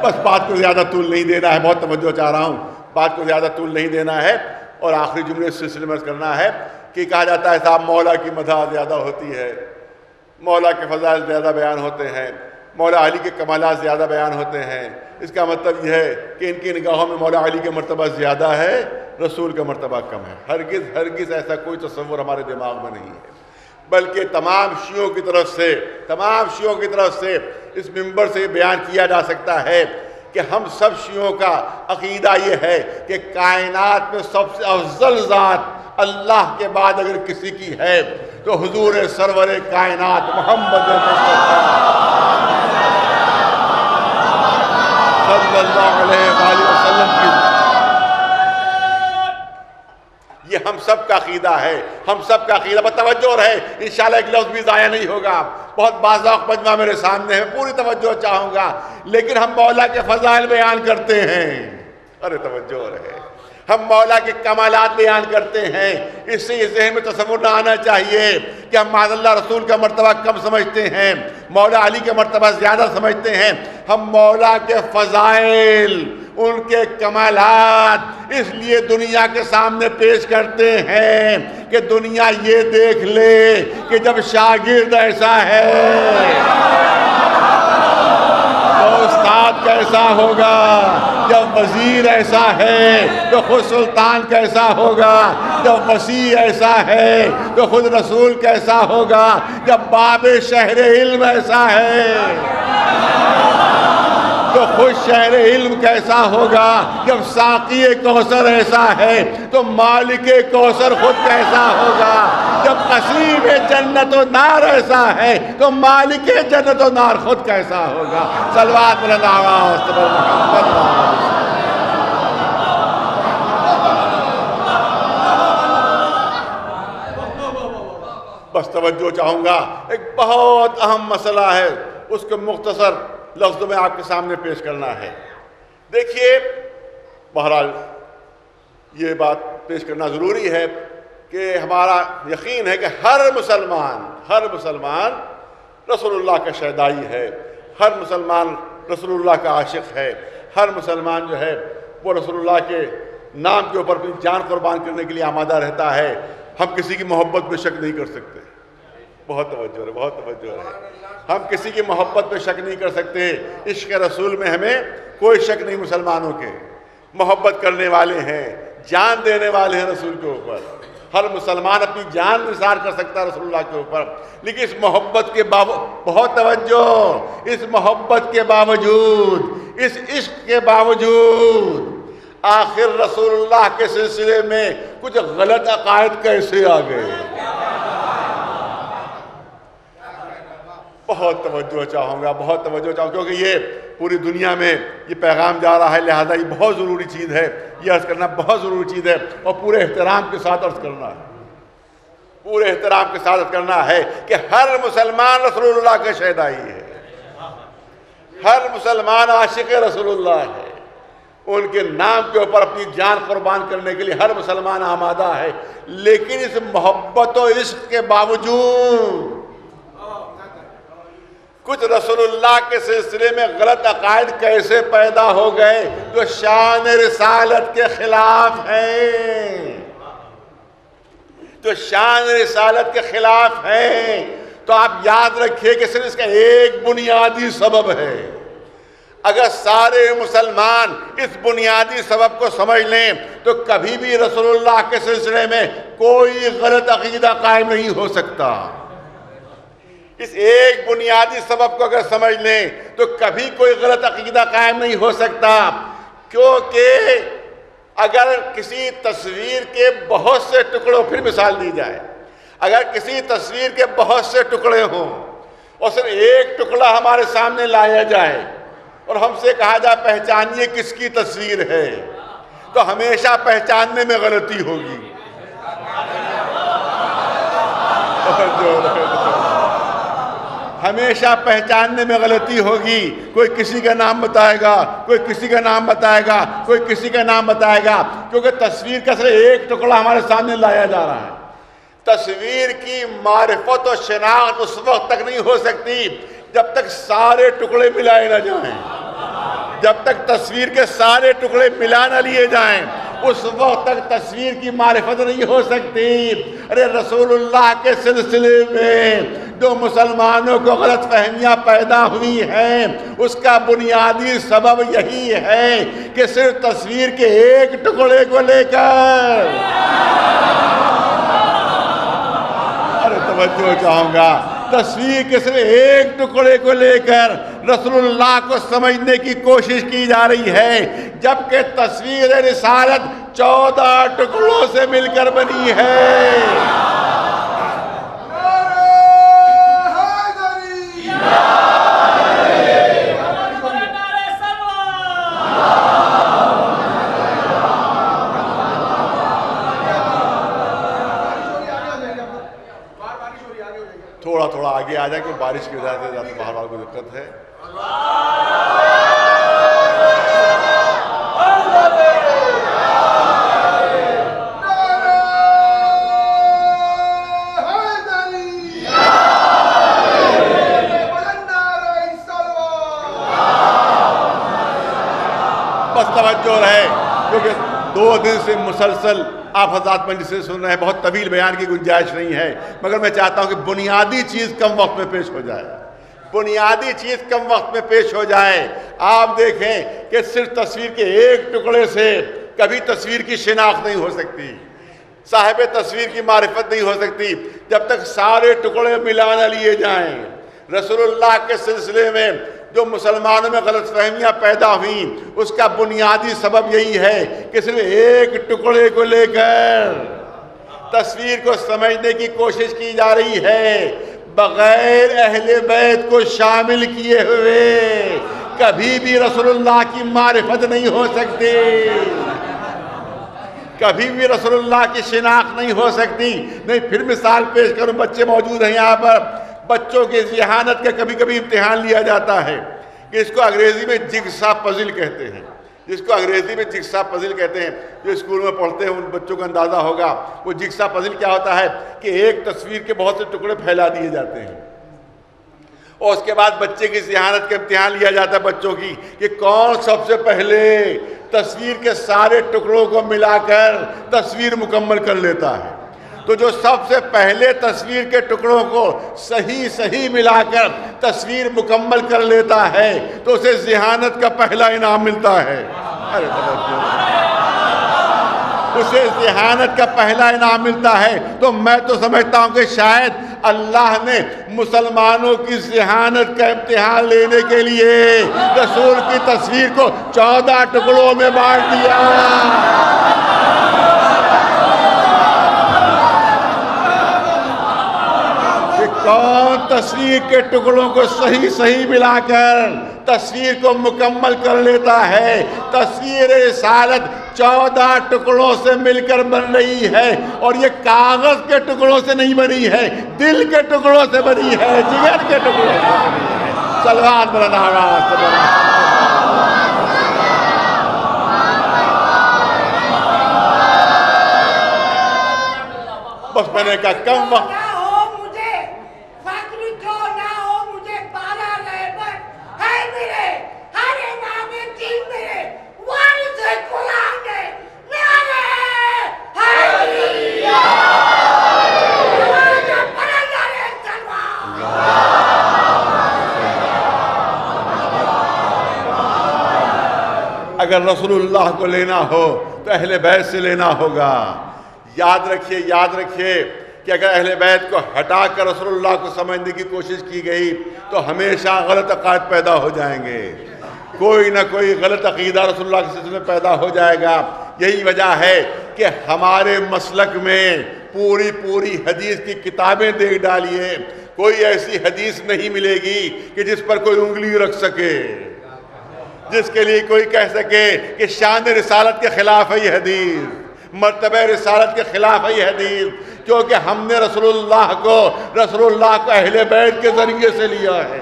بس بات کو زیادہ طول نہیں دینا ہے، بہت توجہ چاہ رہا ہوں، بات کو زیادہ طول نہیں دینا ہے، اور آخری جملے اس سلسلے میں کرنا ہے کہ کہا جاتا ہے صاحب مولا کی مدح زیادہ ہوتی ہے، مولا کے فضائل زیادہ بیان ہوتے ہیں، مولا علی کے کمالات زیادہ بیان ہوتے ہیں۔ اس کا مطلب یہ ہے کہ ان کی نگاہوں میں مولا علی کے مرتبہ زیادہ ہے، رسول کا مرتبہ کم ہے۔ ہرگز ایسا کوئی تصور ہمارے دماغ میں نہیں ہے، بلکہ تمام شیعوں کی طرف سے اس منبر سے بیان کیا جا سکتا ہے کہ ہم سب شیعوں کا عقیدہ یہ ہے کہ کائنات میں سب سے افضل ذات اللہ کے بعد اگر کسی کی ہے تو حضور سرور کائنات محمد مصطفیٰ صلی اللہ علیہ وآلہ وسلم کی، یہ ہم سب کا عقیدہ ہے، ہم سب کا عقیدہ۔ توجہ رہے، انشاءاللہ ایک لفظ بھی ضائع نہیں ہوگا۔ بہت باذوق مجمع میرے سامنے ہے، پوری توجہ چاہوں گا، لیکن ہم مولا کے فضائل بیان کرتے ہیں، ارے توجہ رہے، ہم مولا کے کمالات بیان کرتے ہیں۔ اس سے یہ ذہن میں تصور نہ آنا چاہیے کہ ہم معاذ اللہ رسول کا مرتبہ کم سمجھتے ہیں، مولا علی کا مرتبہ زیادہ سمجھتے ہیں۔ ہم مولا کے فضائل، ان کے کمالات اس لیے دنیا کے سامنے پیش کرتے ہیں کہ دنیا یہ دیکھ لے کہ جب شاگرد ایسا ہے تو استاد کیسا ہوگا، جب وزیر ایسا ہے تو خود سلطان کیسا ہوگا، جب مسیح ایسا ہے تو خود رسول کیسا ہوگا، جب باب شہر علم ایسا ہے تو خود شہر علم کیسا ہوگا، جب ساقی کوثر ایسا ہے تو مالک کوثر خود کیسا ہوگا، جب قصیب جنت و نار ایسا ہے تو مالک جنت و نار خود کیسا ہوگا۔ صلوات محمد۔ بس توجہ چاہوں گا، ایک بہت اہم مسئلہ ہے، اس کو مختصر لفظوں میں آپ کے سامنے پیش کرنا ہے۔ دیکھیے، بہرحال یہ بات پیش کرنا ضروری ہے کہ ہمارا یقین ہے کہ ہر مسلمان رسول اللہ کا شیدائی ہے، ہر مسلمان رسول اللہ کا عاشق ہے، ہر مسلمان جو ہے وہ رسول اللہ کے نام کے اوپر اپنی جان قربان کرنے کے لیے آمادہ رہتا ہے۔ ہم کسی کی محبت پہ شک نہیں کر سکتے، بہت توجہ ہے، ہم کسی کی محبت پہ شک نہیں کر سکتے۔ عشق رسول میں ہمیں کوئی شک نہیں، مسلمانوں کے محبت کرنے والے ہیں، جان دینے والے ہیں رسول کے اوپر۔ ہر مسلمان اپنی جان نثار کر سکتا ہے رسول اللہ کے اوپر، لیکن اس محبت کے بہت توجہ، اس محبت کے باوجود، اس عشق کے باوجود آخر رسول اللہ کے سلسلے میں کچھ غلط عقائد کیسے آ گئے؟ بہت توجہ چاہوں گا، کیونکہ یہ پوری دنیا میں یہ پیغام جا رہا ہے، لہذا یہ بہت ضروری چیز ہے، یہ عرض کرنا بہت ضروری چیز ہے، اور پورے احترام کے ساتھ عرض کرنا ہے، کہ ہر مسلمان رسول اللہ کا شیدائی ہے، ہر مسلمان عاشق رسول اللہ ہے، ان کے نام کے اوپر اپنی جان قربان کرنے کے لیے ہر مسلمان آمادہ ہے۔ لیکن اس محبت و عشق کے باوجود کچھ رسول اللہ کے سلسلے میں غلط عقائد کیسے پیدا ہو گئے جو شان رسالت کے خلاف ہیں، تو آپ یاد رکھیے کہ صرف اس کا ایک بنیادی سبب ہے۔ اگر سارے مسلمان اس بنیادی سبب کو سمجھ لیں تو کبھی بھی رسول اللہ کے سلسلے میں کوئی غلط عقیدہ قائم نہیں ہو سکتا۔ اس ایک بنیادی سبب کو اگر سمجھ لیں تو کبھی کوئی غلط عقیدہ قائم نہیں ہو سکتا، کیونکہ اگر کسی تصویر کے بہت سے ٹکڑوں، پھر مثال دی جائے، اگر کسی تصویر کے بہت سے ٹکڑے ہوں اور صرف ایک ٹکڑا ہمارے سامنے لایا جائے اور ہم سے کہا جائے پہچانیے کس کی تصویر ہے، تو ہمیشہ پہچاننے میں غلطی ہوگی۔ ہمیشہ پہچاننے میں غلطی ہوگی، کوئی کسی کا نام بتائے گا، کوئی کسی کا نام بتائے گا، کوئی کسی کا نام بتائے گا، کیونکہ تصویر کا صرف ایک ٹکڑا ہمارے سامنے لایا جا رہا ہے۔ تصویر کی معرفت و شناخت اس وقت تک نہیں ہو سکتی جب تک سارے ٹکڑے ملائے نہ جائیں، جب تک تصویر کے سارے ٹکڑے ملا نہ لیے جائیں، اس وقت تک تصویر کی معرفت نہیں ہو سکتی۔ ارے رسول اللہ کے سلسلے میں جو مسلمانوں کو غلط فہمیاں پیدا ہوئی ہیں، اس کا بنیادی سبب یہی ہے کہ صرف تصویر کے ایک ٹکڑے کو لے کر، ارے توجہ چاہوں گا، تصویر کے صرف ایک ٹکڑے کو لے کر رسول اللہ کو سمجھنے کی کوشش کی جا رہی ہے، جبکہ تصویر رسالت 14 ٹکڑوں سے مل کر بنی ہے۔ تھوڑا آگے آ جائیں کہ بارش کی وجہ سے زیادہ باہر والوں کو دقت ہے۔ بس توجہ رہے، کیونکہ 2 دن سے مسلسل آپ حضرات مجلس سے سن رہے ہیں، بہت طویل بیان کی گنجائش نہیں ہے، مگر میں چاہتا ہوں کہ بنیادی چیز کم وقت میں پیش ہو جائے، بنیادی چیز کم وقت میں پیش ہو جائے۔ آپ دیکھیں کہ صرف تصویر کے ایک ٹکڑے سے کبھی تصویر کی شناخت نہیں ہو سکتی، صاحب تصویر کی معرفت نہیں ہو سکتی جب تک سارے ٹکڑے ملا نہ لیے جائیں۔ رسول اللہ کے سلسلے میں جو مسلمانوں میں غلط فہمیاں پیدا ہوئیں، اس کا بنیادی سبب یہی ہے کہ صرف ایک ٹکڑے کو لے کر تصویر کو سمجھنے کی کوشش کی جا رہی ہے، بغیر اہل بیت کو شامل کیے ہوئے کبھی بھی رسول اللہ کی معرفت نہیں ہو سکتی۔ کبھی بھی رسول اللہ کی شناخت نہیں ہو سکتی. نہیں پھر مثال پیش کروں, بچے موجود ہیں یہاں پر, بچوں کی ذہانت کا کبھی کبھی امتحان لیا جاتا ہے کہ اس کو انگریزی میں جگسا پزل کہتے ہیں, جس کو انگریزی میں جگسا پزل کہتے ہیں. جو اسکول میں پڑھتے ہیں ان بچوں کو اندازہ ہوگا وہ جگسا پزل کیا ہوتا ہے کہ ایک تصویر کے بہت سے ٹکڑے پھیلا دیے جاتے ہیں اور اس کے بعد بچے کی ذہانت کا امتحان لیا جاتا ہے بچوں کی کہ کون سب سے پہلے تصویر کے سارے ٹکڑوں کو ملا کر تصویر مکمل کر لیتا ہے. تو جو سب سے پہلے تصویر کے ٹکڑوں کو صحیح ملا کر تصویر مکمل کر لیتا ہے تو اسے ذہانت کا پہلا انعام ملتا ہے. اسے ذہانت کا پہلا انعام ملتا ہے. تو میں تو سمجھتا ہوں کہ شاید اللہ نے مسلمانوں کی ذہانت کا امتحان لینے کے لیے رسول کی تصویر کو 14 ٹکڑوں میں بانٹ دیا. کون تصویر کے ٹکڑوں کو صحیح ملا کر تصویر کو مکمل کر لیتا ہے. تصویر رسالت 14 ٹکڑوں سے مل کر بن رہی ہے اور یہ کاغذ کے ٹکڑوں سے نہیں بنی ہے, دل کے ٹکڑوں سے بنی ہے, جگر کے ٹکڑوں سے بنی ہے. صلوات بس میں نے کہا کم وقت اگر رسول اللہ کو لینا ہو تو اہل بیت سے لینا ہوگا. یاد رکھیے کہ اگر اہل بیت کو ہٹا کر رسول اللہ کو سمجھنے کی کوشش کی گئی تو ہمیشہ غلط عقائد پیدا ہو جائیں گے. کوئی نہ کوئی غلط عقیدہ رسول اللہ کے سلسلے میں پیدا ہو جائے گا. یہی وجہ ہے کہ ہمارے مسلک میں پوری حدیث کی کتابیں دیکھ ڈالیے, کوئی ایسی حدیث نہیں ملے گی کہ جس پر کوئی انگلی رکھ سکے, جس کے لیے کوئی کہہ سکے کہ شان رسالت کے خلاف ہے یہ حدیث, مرتبہ رسالت کے خلاف ہے یہ حدیث, کیونکہ ہم نے رسول اللہ کو اہل بیت کے ذریعے سے لیا ہے.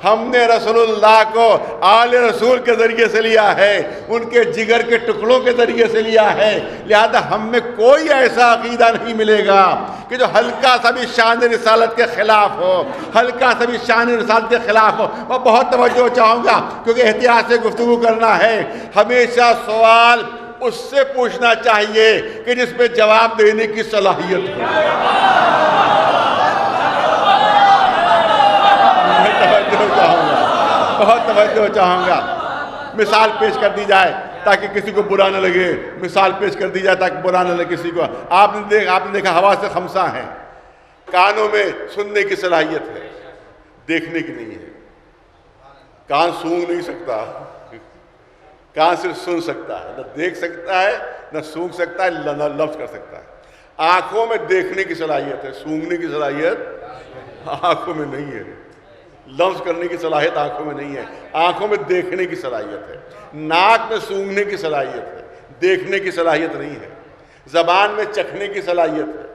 ہم نے رسول اللہ کو آل رسول کے ذریعے سے لیا ہے, ان کے جگر کے ٹکڑوں کے ذریعے سے لیا ہے. لہذا ہم میں کوئی ایسا عقیدہ نہیں ملے گا کہ جو ہلکا سا بھی شان رسالت کے خلاف ہو, ہلکا سا بھی شان رسالت کے خلاف ہو. میں بہت توجہ چاہوں گا کیونکہ احتیاط سے گفتگو کرنا ہے. ہمیشہ سوال اس سے پوچھنا چاہیے کہ جس پہ جواب دینے کی صلاحیت ہو. بہت توجہ چاہوں گا. مثال پیش کر دی جائے تاکہ کسی کو برا نہ لگے, مثال پیش کر دی جائے تاکہ برا نہ لگے کسی کو. آپ نے دیکھا حواس خمسہ ہیں, کانوں میں سننے کی صلاحیت ہے, دیکھنے کی نہیں ہے. کان سونگ نہیں سکتا, کان صرف سن سکتا ہے, نہ دیکھ سکتا ہے, نہ سونگ سکتا ہے, نہ لفظ کر سکتا ہے. آنکھوں میں دیکھنے کی صلاحیت ہے, سونگنے کی صلاحیت آنکھوں میں نہیں ہے, لفظ کرنے کی صلاحیت آنکھوں میں نہیں ہے, آنکھوں میں دیکھنے کی صلاحیت ہے. ناک میں سونگنے کی صلاحیت ہے, دیکھنے کی صلاحیت نہیں ہے. زبان میں چکھنے کی صلاحیت ہے,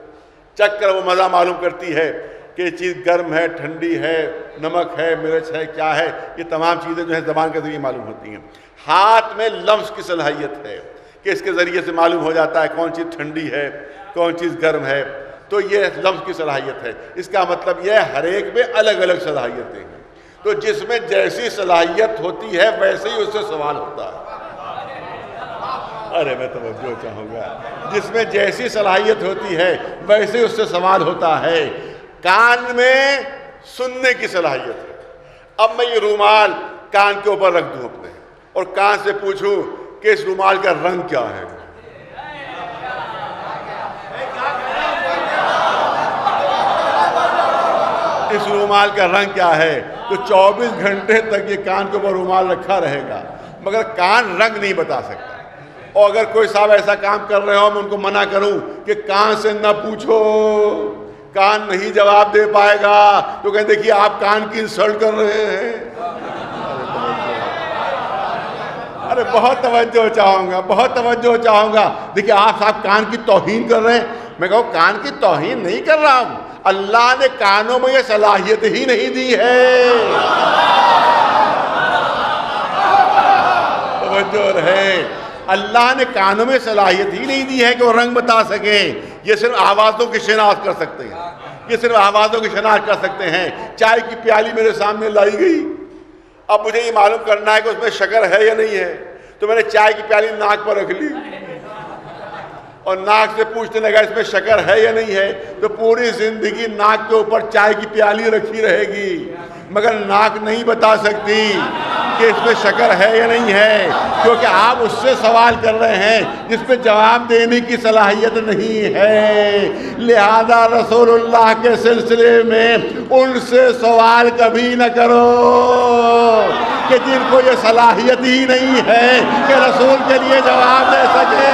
چکھ کر وہ مزہ معلوم کرتی ہے کہ یہ چیز گرم ہے, ٹھنڈی ہے, نمک ہے, مرچ ہے, کیا ہے. یہ تمام چیزیں جو ہے زبان کے ذریعے معلوم ہوتی ہیں. ہاتھ میں لمس کی صلاحیت ہے کہ اس کے ذریعے سے معلوم ہو جاتا ہے کون چیز ٹھنڈی ہے, کون چیز گرم ہے. تو یہ لفظ کی صلاحیت ہے. اس کا مطلب یہ ہر ایک میں الگ الگ صلاحیتیں ہیں. تو جس میں جیسی صلاحیت ہوتی ہے ویسے ہی اس سے سوال ہوتا ہے. ارے میں توجہ چاہوں گا, جس میں جیسی صلاحیت ہوتی ہے ویسے ہی اس سے سوال ہوتا ہے. کان میں سننے کی صلاحیت ہے. اب میں یہ رومال کان کے اوپر رکھ دوں اپنے اور کان سے پوچھوں کہ اس رومال کا رنگ کیا ہے, اس رومال کا رنگ کیا ہے, تو 24 گھنٹے تک یہ کان کے اوپر رومال رکھا رہے گا مگر کان رنگ نہیں بتا سکتا. اور اگر کوئی صاحب ایسا کام کر رہے ہو میں ان کو منع کروں کہ کان سے نہ پوچھو, کان نہیں جواب دے پائے گا, تو کہیں دیکھیے آپ کان کی انسلٹ کر رہے ہیں. ارے بہت توجہ چاہوں گا، بہت توجہ چاہوں گا. دیکھیے آپ صاحب کان کی توہین کر رہے ہیں. میں کہوں کان کی توہین نہیں کر رہا ہوں، اللہ نے کانوں میں یہ صلاحیت ہی نہیں دی ہے. توجہ رہے، اللہ نے کانوں میں صلاحیت ہی نہیں دی ہے کہ وہ رنگ بتا سکیں. یہ صرف آوازوں کی شناخت کر سکتے ہیں، یہ صرف آوازوں کی شناخت کر سکتے ہیں. چائے کی پیالی میرے سامنے لائی گئی، اب مجھے یہ معلوم کرنا ہے کہ اس میں شکر ہے یا نہیں ہے، تو میں نے چائے کی پیالی ناک پر رکھ لی اور ناک سے پوچھنے لگا اس میں شکر ہے یا نہیں ہے، تو پوری زندگی ناک کے اوپر چائے کی پیالی رکھی رہے گی، مگر ناک نہیں بتا سکتی کہ اس میں شکر ہے یا نہیں ہے، کیونکہ آپ اس سے سوال کر رہے ہیں جس پہ جواب دینے کی صلاحیت نہیں ہے. لہذا رسول اللہ کے سلسلے میں ان سے سوال کبھی نہ کرو کہ جن کو یہ صلاحیت ہی نہیں ہے کہ رسول کے لیے جواب دے سکے.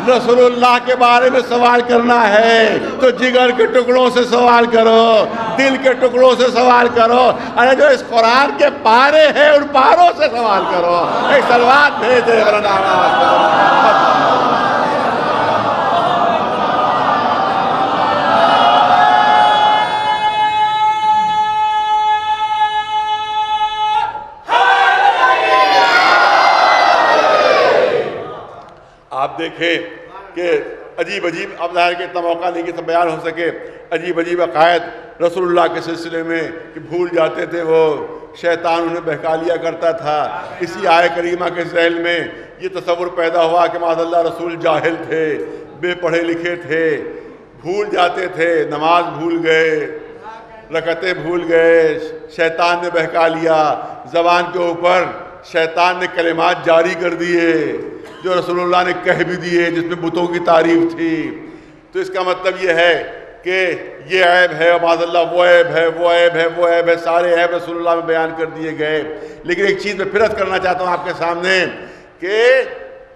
رسول اللہ کے بارے میں سوال کرنا ہے تو جگر کے ٹکڑوں سے سوال کرو، دل کے ٹکڑوں سے سوال کرو. ارے جو اس قرآن کے پارے ہیں ان پاروں سے سوال کرو. ایک صلوات بھیج دے. آپ دیکھیں کہ عجیب اب ظاہر کہ اتنا موقع نہیں کہ سب بیان ہو سکے. عجیب عقائد رسول اللہ کے سلسلے میں کہ بھول جاتے تھے، وہ شیطان انہیں بہکا لیا کرتا تھا. اسی آیہ کریمہ کے ذیل میں یہ تصور پیدا ہوا کہ معاذ اللہ رسول جاہل تھے، بے پڑھے لکھے تھے، بھول جاتے تھے، نماز بھول گئے، رکعتیں بھول گئے، شیطان نے بہکا لیا. زبان کے اوپر شیطان نے کلمات جاری کر دیے جو رسول اللہ نے کہہ بھی دیے، جس میں بتوں کی تعریف تھی. تو اس کا مطلب یہ ہے کہ یہ عیب ہے، معاذ اللہ وہ عیب ہے، وہ عیب ہے، وہ عیب ہے، سارے عیب رسول اللہ میں بیان کر دیے گئے. لیکن ایک چیز میں پھر عرض کرنا چاہتا ہوں آپ کے سامنے کہ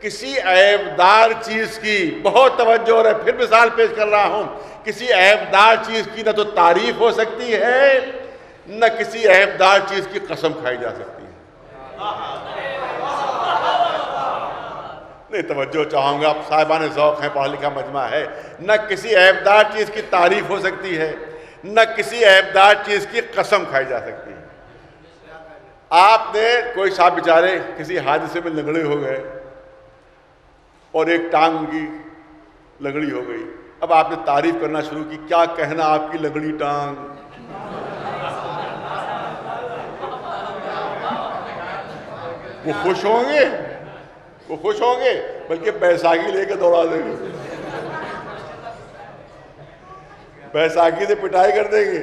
کسی عیب دار چیز کی بہت توجہ اور پھر مثال پیش کر رہا ہوں، کسی عیب دار چیز کی نہ تو تعریف ہو سکتی ہے نہ کسی عیب دار چیز کی قسم کھائی جا سکتی ہے. نہیں توجہ چاہوں گا، آپ صاحبان ذوق ہیں، پڑھا لکھا مجمع ہے. نہ کسی عیب دار چیز کی تعریف ہو سکتی ہے نہ کسی عیب دار چیز کی قسم کھائی جا سکتی ہے. آپ نے کوئی صاحب بیچارے کسی حادثے میں لنگڑے ہو گئے اور ایک ٹانگ ان کی لنگڑی ہو گئی. اب آپ نے تعریف کرنا شروع کی، کیا کہنا آپ کی لنگڑی ٹانگ. وہ خوش ہوں گے، وہ خوش ہوں گے، بلکہ بیساکھی لے کے دوڑا دیں گے، بیساکھی سے پٹائی کر دیں گے.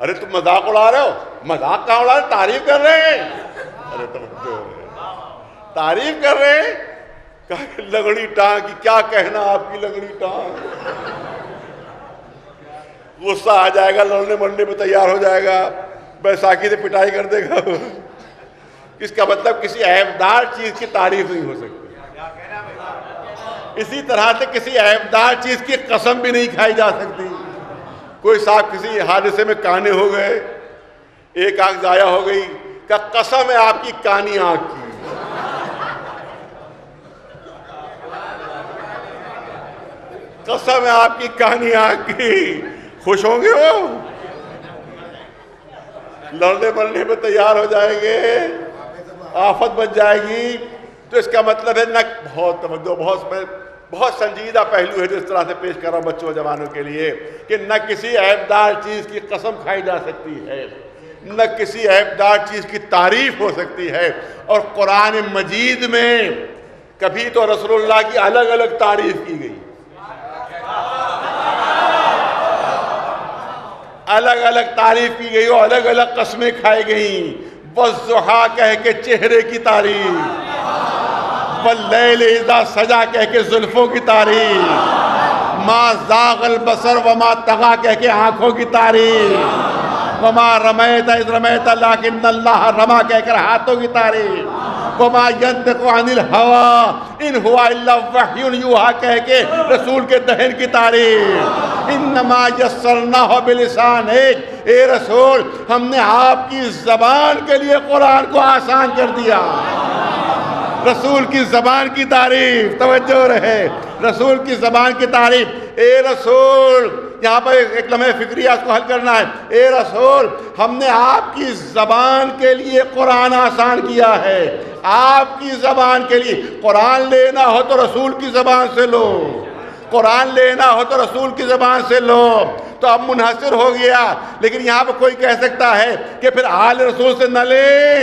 ارے تم مذاق اڑا رہے ہو. مذاق کہاں اڑا رہے، تعریف کر رہے ہیں. ارے تعریف کر رہے ہیں. کہا کہ لنگڑی ٹانگ کی کیا کہنا آپ کی لنگڑی ٹانگ. غصہ آ جائے گا، لڑنے مرنے پہ تیار ہو جائے گا، بیساکھی سے پٹائی کر دے گا. اس کا مطلب کسی عیبدار چیز کی تعریف نہیں ہو سکتی. اسی طرح سے کسی عیبدار چیز کی قسم بھی نہیں کھائی جا سکتی. کوئی صاحب کسی حادثے میں کانے ہو گئے، ایک آنکھ ضائع ہو گئی، کہ قسم ہے آپ کی کانی آنکھ کی. قسم ہے آپ کی کانی آنکھ کی. خوش ہوں گے، وہ لڑنے مرنے پہ تیار ہو جائیں گے، آفت بچ جائے گی. تو اس کا مطلب ہے نہ بہت توجہ، بہت سنجیدہ پہلو ہے جو اس طرح سے پیش کر رہا ہوں بچوں و جوانوں کے لیے کہ نہ کسی عیبدار چیز کی قسم کھائی جا سکتی ہے نہ کسی عیبدار چیز کی تعریف ہو سکتی ہے. اور قرآن مجید میں کبھی تو رسول اللہ کی الگ الگ تعریف کی گئی، الگ الگ تعریف کی گئی اور الگ الگ قسمیں کھائی گئیں. والضحیٰ کہہ کے چہرے کی تعریف، واللیل اذا سجا کہہ کے زلفوں کی تعریف، ما زاغ البصر وما طغى کہہ کے آنکھوں کی تعریف، وما رمیت اذ رمیت لیکن اللہ رما کہہ کر ہاتھوں کی تعریف. وما ينطق عن الهوى ان هو الا وحی یوحی کہہ کے رسول کے دہن کی تعریف. انما یسرناہ بلسانک، اے رسول ہم نے آپ کی زبان کے لیے قرآن کو آسان کر دیا. رسول کی زبان کی تعریف، توجہ رہے، رسول کی زبان کی تعریف. اے رسول، یہاں پر ایک لمحہ فکریہ اس کو حل کرنا ہے. اے رسول ہم نے آپ کی زبان کے لیے قرآن آسان کیا ہے. آپ کی زبان کے لیے قرآن لینا ہو تو رسول کی زبان سے لو، قرآن لینا ہو تو رسول کی زبان سے لو. تو اب منحصر ہو گیا. لیکن یہاں پہ کوئی کہہ سکتا ہے کہ پھر آل رسول سے نہ لیں.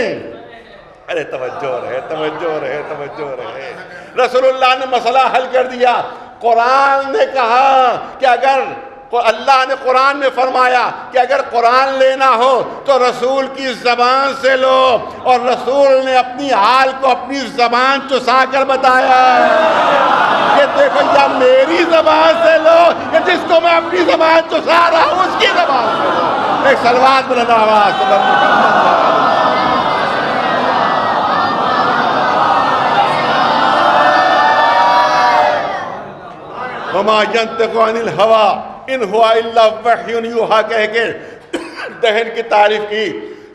ارے توجہ رہے، توجہ رہے، توجہ رہے. رسول اللہ نے مسئلہ حل کر دیا. قرآن نے کہا کہ اگر اللہ نے قرآن میں فرمایا کہ اگر قرآن لینا ہو تو رسول کی زبان سے لو، اور رسول نے اپنی حال کو اپنی زبان چسا کر بتایا کہ دیکھو یا میری زبان سے لو یا جس کو میں اپنی زبان چسا رہا ہوں اس کی زبان سے لو. ایک صلوات بلند آواز سے محمد. وما ينطق عن الهوى ان هو الا وحی یوحی کہہ کے دہن کی تعریف کی.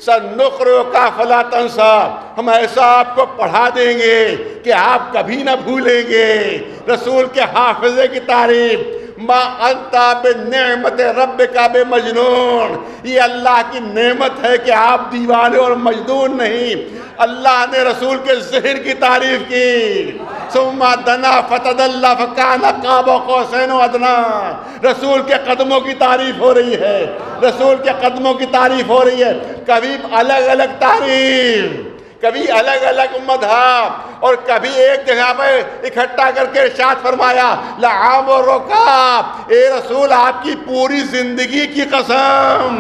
سنقرئک فلا تنسیٰ، ہم ایسا آپ کو پڑھا دیں گے کہ آپ کبھی نہ بھولیں گے. رسول کے حافظے کی تعریف. ما انت بنعمت ربک بمجنون، یہ اللہ کی نعمت ہے کہ آپ دیوانے اور مجنون نہیں. اللہ نے رسول کے ذہن کی تعریف کی. ثم دنا فتدلی فکان قاب قوسین و ادنی، رسول کے قدموں کی تعریف ہو رہی ہے، رسول کے قدموں کی تعریف ہو رہی ہے. کبھی الگ الگ تعریف، کبھی الگ الگ مدح، اور کبھی ایک جگہ پہ اکٹھا کر کے ارشاد فرمایا لعمرک، اے رسول آپ کی پوری زندگی کی قسم،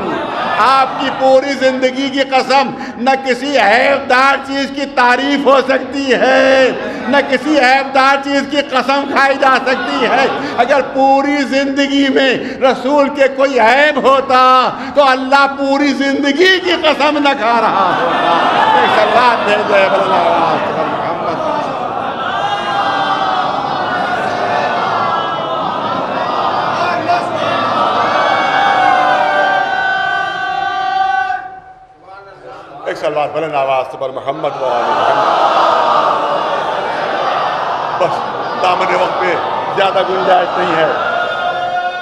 آپ کی پوری زندگی کی قسم، نہ کسی عیب دار چیز کی تعریف ہو سکتی ہے، نہ کسی عیب دار چیز کی قسم کھائی جا سکتی ہے. اگر پوری زندگی میں رسول کے کوئی عیب ہوتا تو اللہ پوری زندگی کی قسم نہ کھا رہا ہوتا. بھیجے محمد. ایک صلوات بلند آواز پر محمد و آل محمد. بس دامن وقت پہ زیادہ گنجائش نہیں ہے،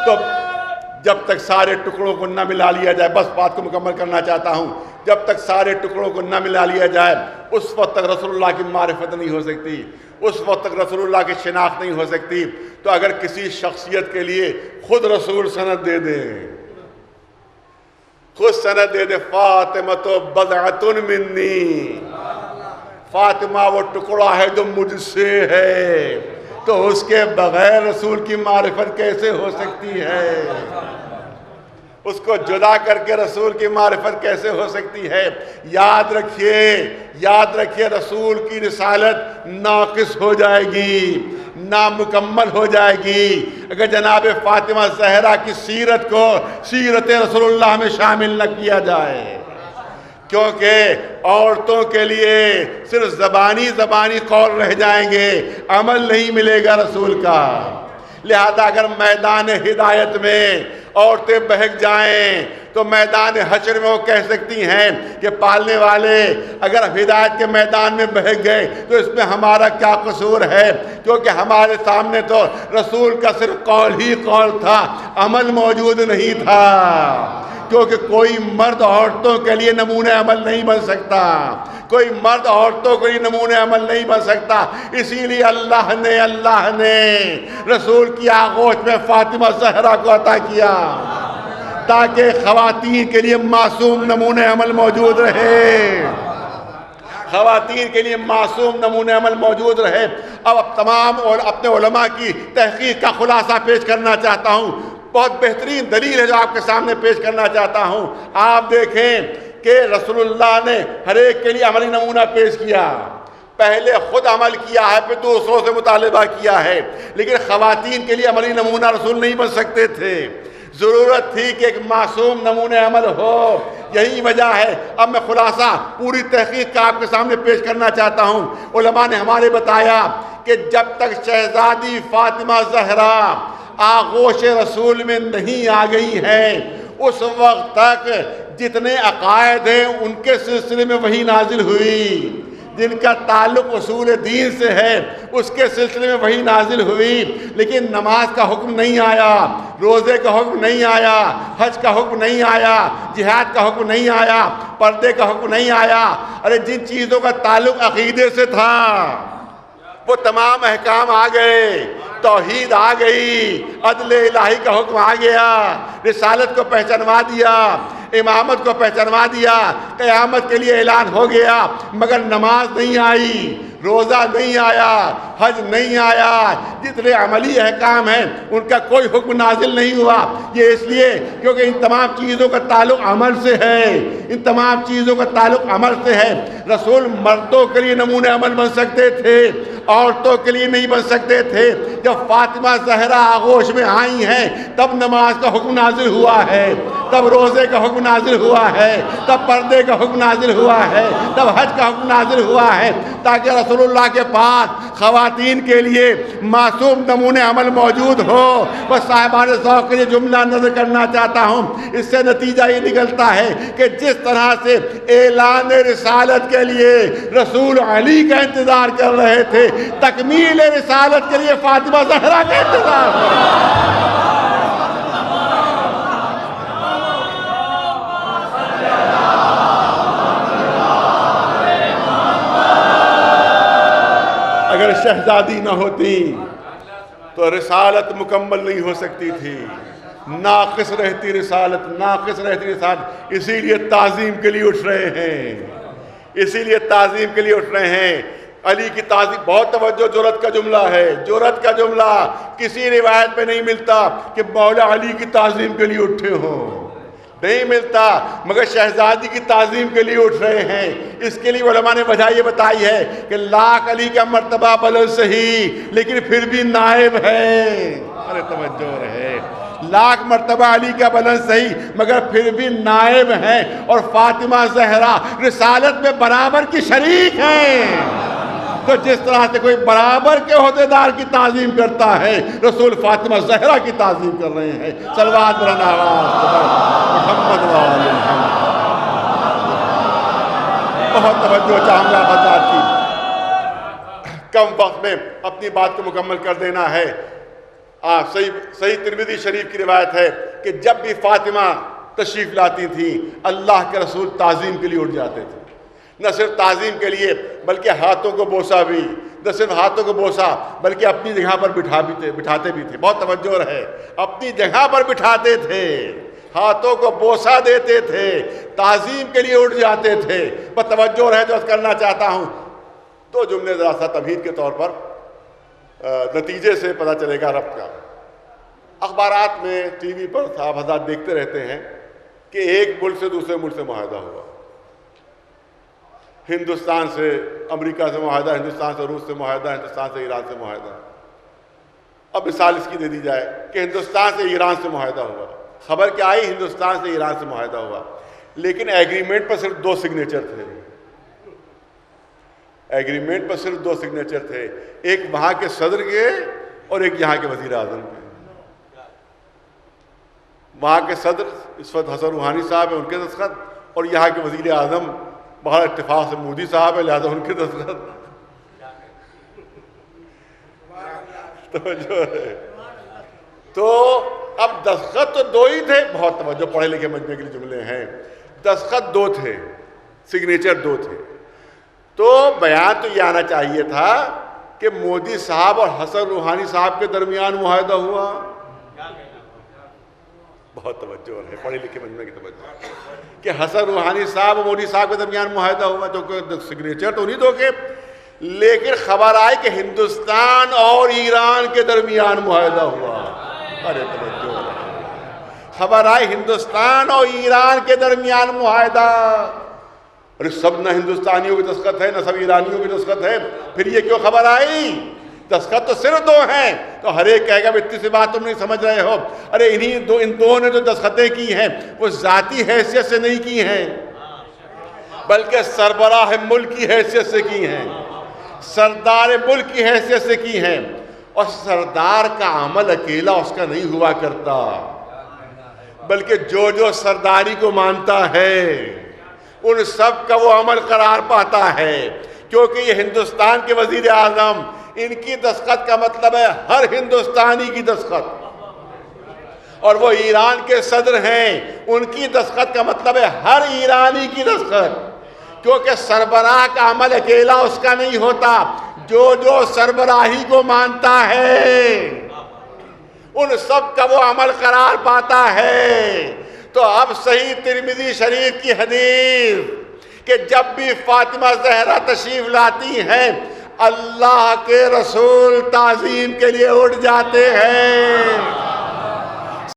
تو جب تک سارے ٹکڑوں کو نہ ملا لیا جائے، بس بات کو مکمل کرنا چاہتا ہوں، جب تک سارے ٹکڑوں کو نہ ملا لیا جائے اس وقت تک رسول اللہ کی معرفت نہیں ہو سکتی، اس وقت تک رسول اللہ کی شناخت نہیں ہو سکتی. تو اگر کسی شخصیت کے لیے خود رسول سند دے دیں، خود سند دے دے، فاطمہ بضعۃ منی، فاطمہ وہ ٹکڑا ہے جو مجھ سے ہے، تو اس کے بغیر رسول کی معرفت کیسے ہو سکتی ہے؟ اس کو جدا کر کے رسول کی معرفت کیسے ہو سکتی ہے؟ یاد رکھیے، یاد رکھیے، رسول کی رسالت ناقص ہو جائے گی، نامکمل ہو جائے گی اگر جناب فاطمہ زہرا کی سیرت کو سیرت رسول اللہ میں شامل نہ کیا جائے. کیونکہ عورتوں کے لیے صرف زبانی قول رہ جائیں گے، عمل نہیں ملے گا رسول کا. لہذا اگر میدان ہدایت میں عورتیں بہک جائیں تو میدان حشر میں وہ کہہ سکتی ہیں کہ پالنے والے اگر ہدایت کے میدان میں بہک گئے تو اس میں ہمارا کیا قصور ہے، کیونکہ ہمارے سامنے تو رسول کا صرف قول ہی قول تھا، عمل موجود نہیں تھا. کیونکہ کوئی مرد عورتوں کے لیے نمونہ عمل نہیں بن سکتا، کوئی مرد عورتوں کے لیے نمونہ عمل نہیں بن سکتا. اسی لیے اللہ نے رسول کی آغوش میں فاطمہ زہرا کو عطا کیا تاکہ خواتین کے لیے معصوم نمونہ عمل موجود رہے، خواتین کے لیے معصوم نمونہ عمل موجود رہے. اب تمام اور اپنے علماء کی تحقیق کا خلاصہ پیش کرنا چاہتا ہوں. بہت بہترین دلیل ہے جو آپ کے سامنے پیش کرنا چاہتا ہوں. آپ دیکھیں کہ رسول اللہ نے ہر ایک کے لیے عملی نمونہ پیش کیا. پہلے خود عمل کیا ہے، پھر دوسروں سے مطالبہ کیا ہے. لیکن خواتین کے لیے عملی نمونہ رسول نہیں بن سکتے تھے. ضرورت تھی کہ ایک معصوم نمونہ عمل ہو یہی وجہ ہے. اب میں خلاصہ پوری تحقیق کا آپ کے سامنے پیش کرنا چاہتا ہوں. علماء نے ہمارے بتایا کہ جب تک شہزادی فاطمہ زہرا آغوش رسول میں نہیں آ گئی ہے اس وقت تک جتنے عقائد ہیں ان کے سلسلے میں وحی نازل ہوئی. جن کا تعلق اصول دین سے ہے اس کے سلسلے میں وحی نازل ہوئی. لیکن نماز کا حکم نہیں آیا, روزے کا حکم نہیں آیا, حج کا حکم نہیں آیا, جہاد کا حکم نہیں آیا, پردے کا حکم نہیں آیا. ارے جن چیزوں کا تعلق عقیدے سے تھا وہ تمام احکام آ گئے. توحید آ گئی, عدل الہی کا حکم آ گیا, رسالت کو پہچانوا دیا, امامت کو پہچانوا دیا, قیامت کے لیے اعلان ہو گیا. مگر نماز نہیں آئی, روزہ نہیں آیا, حج نہیں آیا. جتنے عملی احکام ہیں ان کا کوئی حکم نازل نہیں ہوا. یہ اس لیے کیونکہ ان تمام چیزوں کا تعلق عمل سے ہے. ان تمام چیزوں کا تعلق عمل سے ہے. رسول مردوں کے لیے نمونے عمل بن سکتے تھے, عورتوں کے لیے نہیں بن سکتے تھے. جب فاطمہ زہرا آغوش میں آئی ہیں تب نماز کا حکم نازل ہوا ہے, تب روزے کا حکم نازل ہوا ہے, تب پردے کا حکم نازل ہوا ہے, تب حج کا حکم نازل ہوا ہے, تاکہ رسول اللہ کے پاس خواتین کے لیے معصوم نمونے عمل موجود ہو. بس صاحبان ذوق کے لیے جملہ نظر کرنا چاہتا ہوں. اس سے نتیجہ یہ نکلتا ہے کہ جس طرح سے اعلان رسالت کے لیے رسول علی کا انتظار کر رہے تھے, تکمیل رسالت کے لیے فاطمہ زہرا کا انتظار کر رہے تھے. اگر شہزادی نہ ہوتی تو رسالت مکمل نہیں ہو سکتی تھی. ناقص رہتی رسالت, ناقص رہتی رسالت. اسی لیے تعظیم کے لیے اٹھ رہے ہیں, اسی لیے تعظیم کے لیے اٹھ رہے ہیں. علی کی تعظیم, بہت توجہ, جرأت کا جملہ ہے, جرأت کا جملہ. کسی روایت میں نہیں ملتا کہ مولا علی کی تعظیم کے لیے اٹھے ہوں, نہیں ملتا. مگر شہزادی کی تعظیم کے لیے اٹھ رہے ہیں. اس کے لیے علماء نے وجہ یہ بتائی ہے کہ لاکھ علی کا مرتبہ بلند صحیح لیکن پھر بھی نائب ہے. ارے توجہ رہے, لاکھ مرتبہ علی کا بلند صحیح مگر پھر بھی نائب ہیں. اور فاطمہ زہرا رسالت میں برابر کی شریک ہیں. تو جس طرح سے کوئی برابر کے عہدیدار کی تعظیم کرتا ہے, رسول فاطمہ زہرا کی تعظیم کر رہے ہیں. صلوات برنا محمد وآل محمد. بہت توجہ چاہوں گا حضرات کی, کم وقت میں اپنی بات کو مکمل کر دینا ہے. صحیح ترمذی شریف کی روایت ہے کہ جب بھی فاطمہ تشریف لاتی تھی اللہ کے رسول تعظیم کے لیے اٹھ جاتے تھے. نہ صرف تعظیم کے لیے بلکہ ہاتھوں کو بوسا بھی, نہ صرف ہاتھوں کو بوسا بلکہ اپنی جگہ پر بٹھاتے بھی تھے. بہت توجہ رہے, اپنی جگہ پر بٹھاتے تھے, ہاتھوں کو بوسا دیتے تھے, تعظیم کے لیے اٹھ جاتے تھے. بس توجہ رہے جو کرنا چاہتا ہوں. دو جملے ذرا سا تمہید کے طور پر, نتیجے سے پتہ چلے گا رب کا. اخبارات میں, ٹی وی پر صاحب حضرات دیکھتے رہتے ہیں کہ ایک ملک سے دوسرے ملک سے معاہدہ ہوا, ہندوستان سے امریکہ سے معاہدہ, ہندوستان سے روس سے معاہدہ, ہندوستان سے ایران سے معاہدہ. اب مثال اس کی دے دی جائے کہ ہندوستان سے ایران سے معاہدہ ہوا, خبر کیا آئی ہندوستان سے ایران سے معاہدہ ہوا, لیکن ایگریمنٹ پر صرف 2 سگنیچر تھے. ایگریمنٹ پر صرف 2 سگنیچر تھے, ایک وہاں کے صدر کے اور ایک یہاں کے وزیر اعظم کے. وہاں کے صدر اس وقت حسن روحانی صاحب ہیں, ان کے دستخط, اور یہاں کے وزیر اعظم بہت اتفاق سے مودی صاحب ہے, لہذا ان کے دستخط. تو اب دستخط تو 2 ہی تھے, بہت توجہ, پڑھے لکھے مجمع کے لیے جملے ہیں. دستخط 2 تھے, سگنیچر 2 تھے. تو بیان تو یہ آنا چاہیے تھا کہ مودی صاحب اور حسن روحانی صاحب کے درمیان معاہدہ ہوا. بہت توجہ ہے, پڑھے لکھے مجمع کی توجہ, کہ حسن روحانی صاحب اور مودی صاحب کے درمیان معاہدہ ہوا, جو کہ سگنیچر تو نہیں 2 کے, لیکن خبر آئی کہ ہندوستان اور ایران کے درمیان معاہدہ ہوا. ارے توجہ ہے, خبر آئی ہندوستان اور ایران کے درمیان معاہدہ. ارے سب نہ ہندوستانیوں کی دستخط ہے نہ سب ایرانیوں کی دستخط ہے, پھر یہ کیوں خبر آئی؟ دستخط تو صرف دو ہیں. تو ہر ایک کہے گا اتنی سی بات تم نہیں سمجھ رہے ہو. ارے ان دو نے جو دستخطیں کی ہیں وہ ذاتی حیثیت سے نہیں کی ہیں بلکہ سربراہ ملک کی حیثیت سے کی ہیں, سردار ملک کی حیثیت سے کی ہیں. اور سردار کا عمل اکیلا اس کا نہیں ہوا کرتا بلکہ جو سرداری کو مانتا ہے ان سب کا وہ عمل قرار پاتا ہے. کیونکہ یہ ہندوستان کے وزیر اعظم, ان کی دستخط کا مطلب ہے ہر ہندوستانی کی دستخط, اور وہ ایران کے صدر ہیں, ان کی دستخط کا مطلب ہے ہر ایرانی کی دستخط. کیونکہ سربراہ کا عمل اکیلا اس کا نہیں ہوتا, جو سربراہی کو مانتا ہے ان سب کا وہ عمل قرار پاتا ہے. تو اب صحیح ترمذی شریف کی حدیث کہ جب بھی فاطمہ زہرا تشریف لاتی ہیں اللہ کے رسول تعظیم کے لیے اٹھ جاتے ہیں.